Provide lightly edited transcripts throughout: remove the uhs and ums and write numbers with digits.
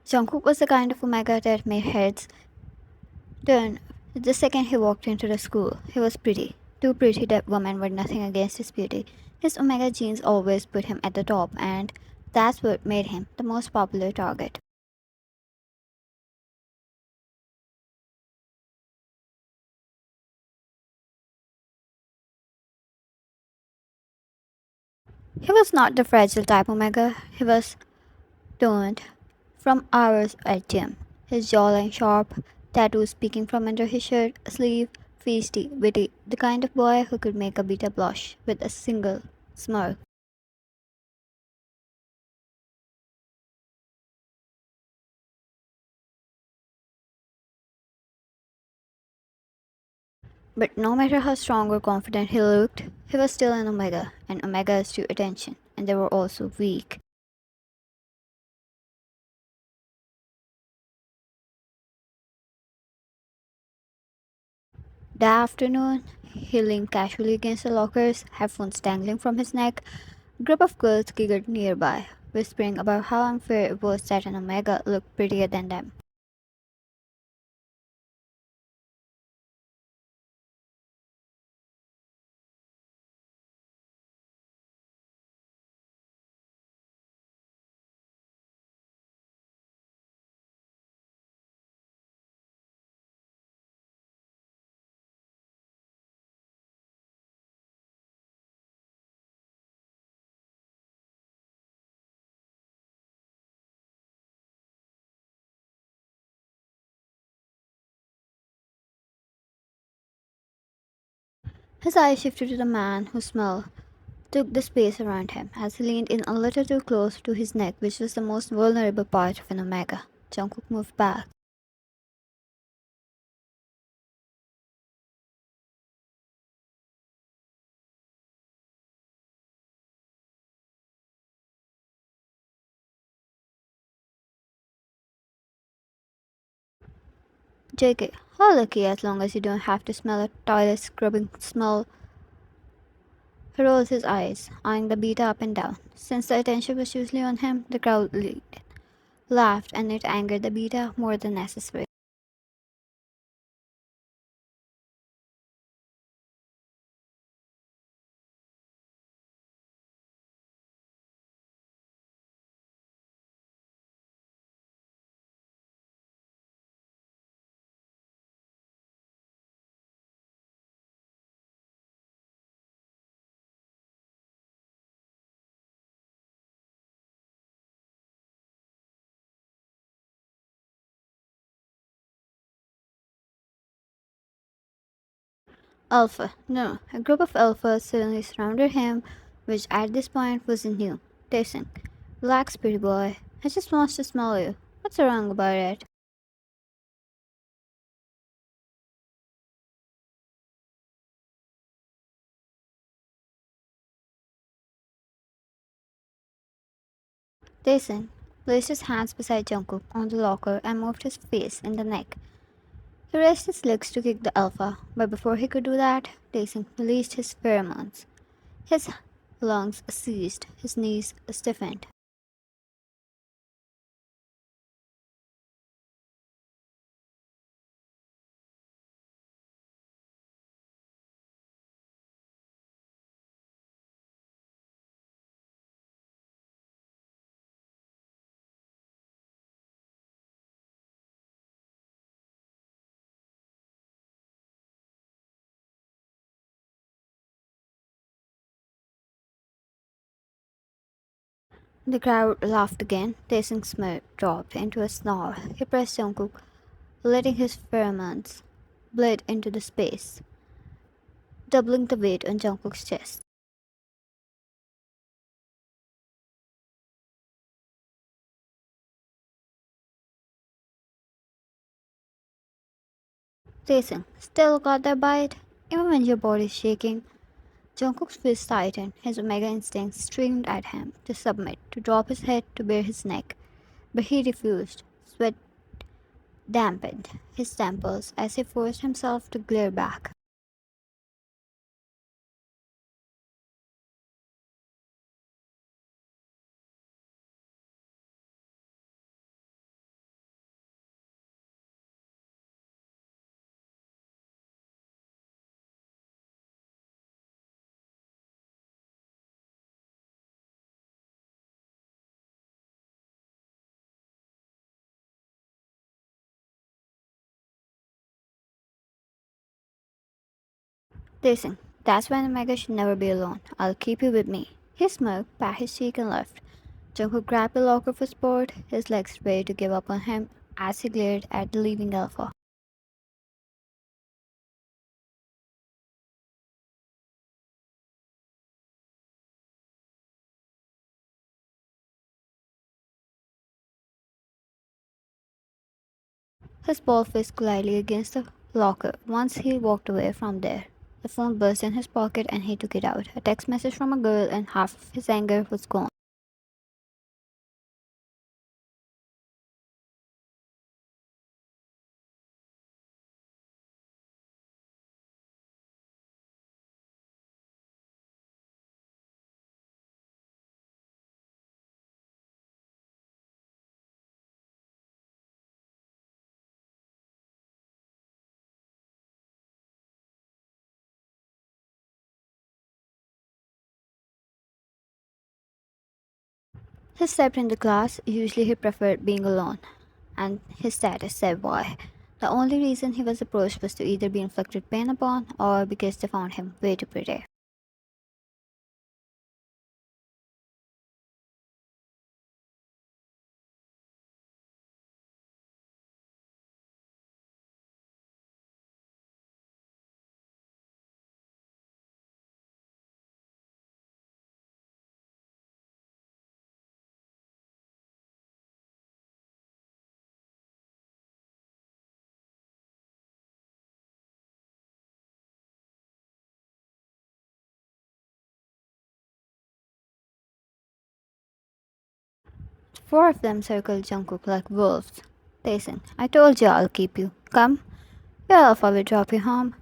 Jungkook was the kind of Omega that made heads turn the second he walked into the school. He was pretty. Too pretty that women were nothing against his beauty. His Omega genes always put him at the top, and that's what made him the most popular target. He was not the fragile type Omega. He was toned from hours at gym. His jawline sharp, tattoos peeking from under his shirt sleeve, feisty, witty, the kind of boy who could make a beta blush with a single smirk. But no matter how strong or confident he looked, he was still an Omega, and Omegas drew attention, and they were also weak. That afternoon, he leaned casually against the lockers, headphones dangling from his neck. A group of girls giggled nearby, whispering about how unfair it was that an Omega looked prettier than them. His eyes shifted to the man whose smell took the space around him as he leaned in a little too close to his neck, which was the most vulnerable part of an Omega. Jungkook moved back. JK, how lucky as long as you don't have to smell a toilet scrubbing smell. He rolled his eyes, eyeing the beta up and down. Since the attention was usually on him, the crowd laughed, and it angered the beta more than necessary. Alpha. No, a group of alphas suddenly surrounded him, which at this point wasn't new. Taehyung, relax, pretty boy. I just want to smell you. What's wrong about it? Taehyung placed his hands beside Jungkook on the locker and moved his face in the neck. He raised his legs to kick the alpha, but before he could do that, Taehyung released his pheromones. His lungs seized, his knees stiffened. The crowd laughed again. Taehyung's smirk dropped into a snarl. He pressed Jungkook, letting his pheromones bleed into the space, doubling the weight on Jungkook's chest. Taehyung still got that bite, even when your body's shaking. Jungkook's fist tightened. His Omega instinct screamed at him to submit, to drop his head, to bare his neck. But he refused. Sweat dampened his temples as he forced himself to glare back. Listen, that's when Omega should never be alone. I'll keep you with me. He smirked, pat his cheek, and left. Jungkook grabbed the locker for sport, his legs ready to give up on him as he glared at the leaving Alpha. His bald fist collided against the locker. Once he walked away from there, the phone buzzed in his pocket and he took it out. A text message from a girl, and half of his anger was gone. He stepped into class. Usually he preferred being alone, and his status said why. The only reason he was approached was to either be inflicted pain upon or because they found him way too pretty. Four of them circled Jungkook like wolves. They I told you I'll keep you. Come, your alpha will drop you home.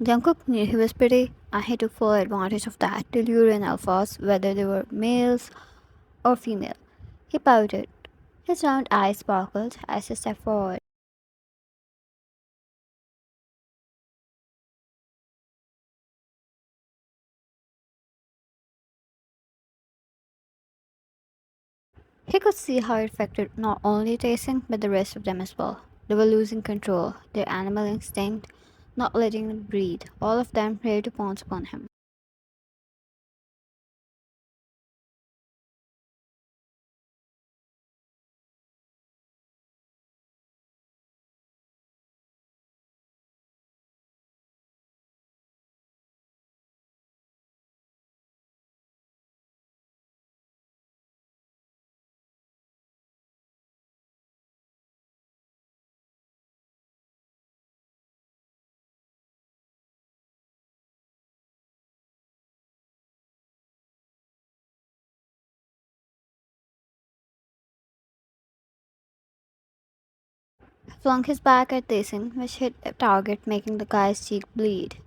Jungkook knew he was pretty, and he took full advantage of that to lure in alphas, whether they were males or female. He pouted. His round eyes sparkled as he stepped forward. He could see how it affected not only Jason but the rest of them as well. They were losing control, their animal instinct not letting them breathe, all of them ready to pounce upon him. He flung his back at Jason, which hit a target, making the guy's cheek bleed.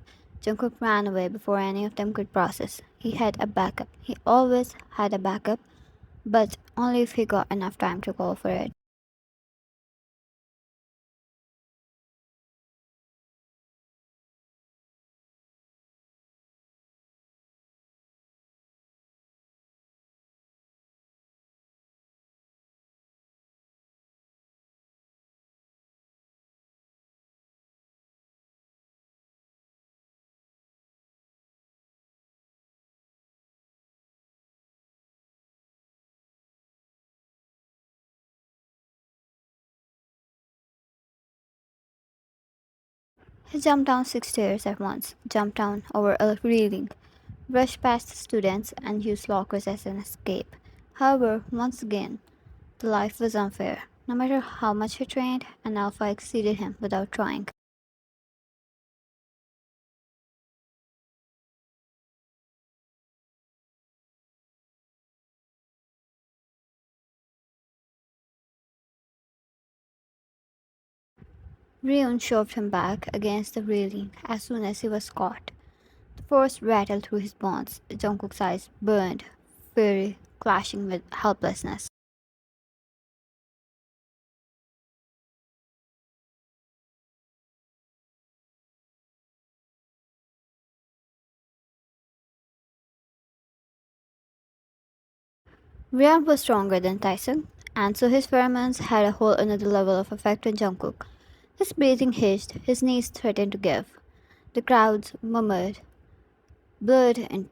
Jungkook ran away before any of them could process. He had a backup. He always had a backup, but only if he got enough time to call for it. He jumped down 6 stairs at once, jumped down over a railing, rushed past the students, and used lockers as an escape. However, once again, the life was unfair. No matter how much he trained, an alpha exceeded him without trying. Ryun shoved him back against the railing as soon as he was caught. The force rattled through his bones. Jungkook's eyes burned, fury clashing with helplessness. Ryan was stronger than Tyson, and so his pheromones had a whole another level of effect on Jungkook. His breathing hitched, his knees threatened to give. The crowds murmured, blood and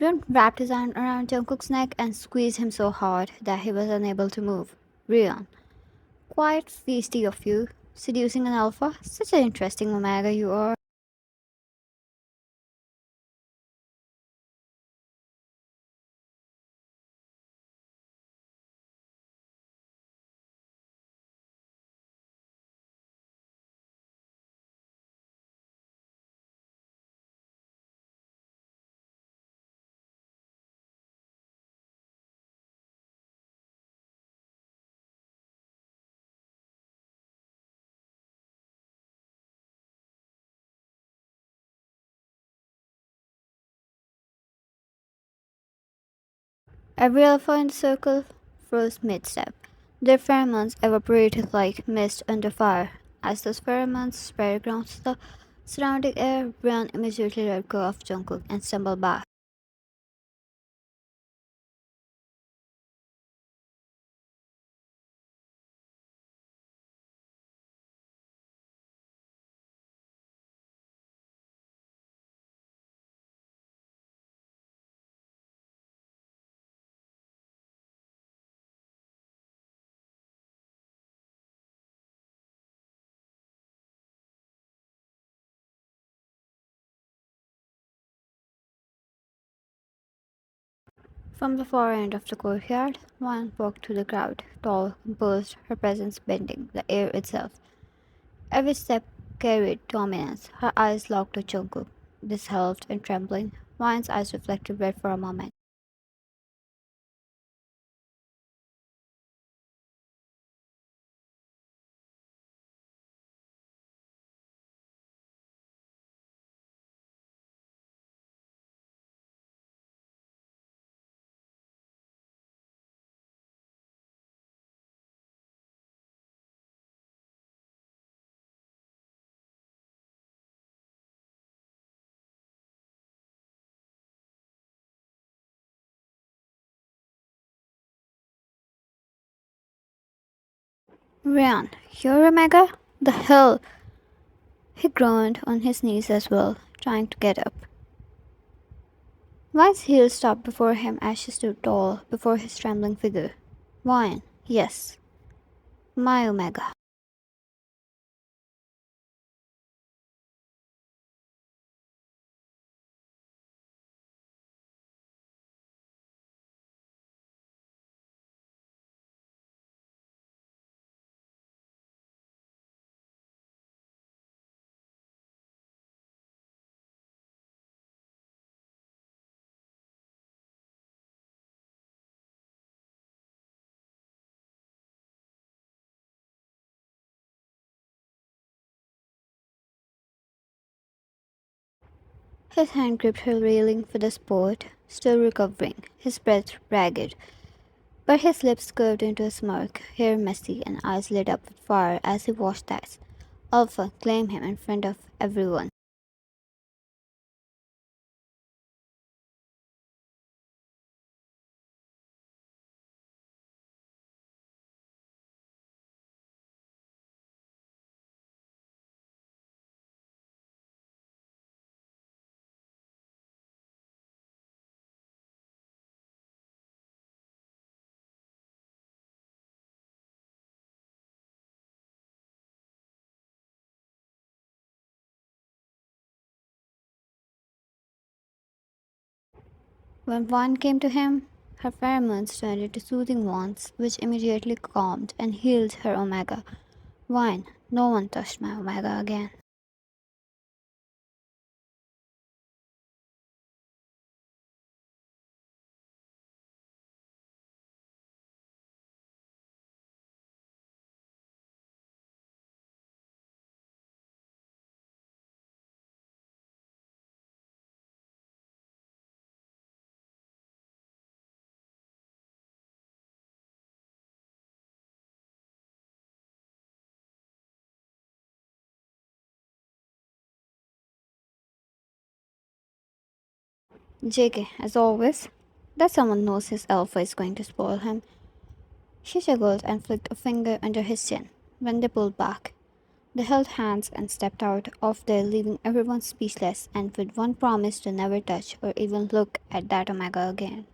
Ryan wrapped his arm around Jungkook's neck and squeezed him so hard that he was unable to move. Ryan, quite feisty of you, seducing an alpha. Such an interesting omega you are. Every alpha in the circle froze mid-step. Their pheromones evaporated like mist under fire. As those pheromones spread across the surrounding air, Ryan immediately let go of Jungkook and stumbled back. From the far end of the courtyard, one walked through the crowd, tall, composed, her presence bending the air itself. Every step carried dominance, her eyes locked to Jungkook, dissolved and trembling. Wine's eyes reflected red for a moment. Ryan, you're Omega? The hell? He groaned on his knees as well, trying to get up. Wine's heels stopped before him as she stood tall before his trembling figure. Wine, yes, my Omega. His hand gripped her railing for the sport, still recovering, his breath ragged. But his lips curved into a smirk, hair messy, and eyes lit up with fire as he washed eyes. Alpha, claim him in front of everyone. When one came to him, her pheromones turned into soothing wands, which immediately calmed and healed her omega. Wine, no one touched my omega again. JK, as always, that someone knows his alpha is going to spoil him. She chuckled and flicked a finger under his chin. When they pulled back, they held hands and stepped out of there, leaving everyone speechless and with one promise to never touch or even look at that Omega again.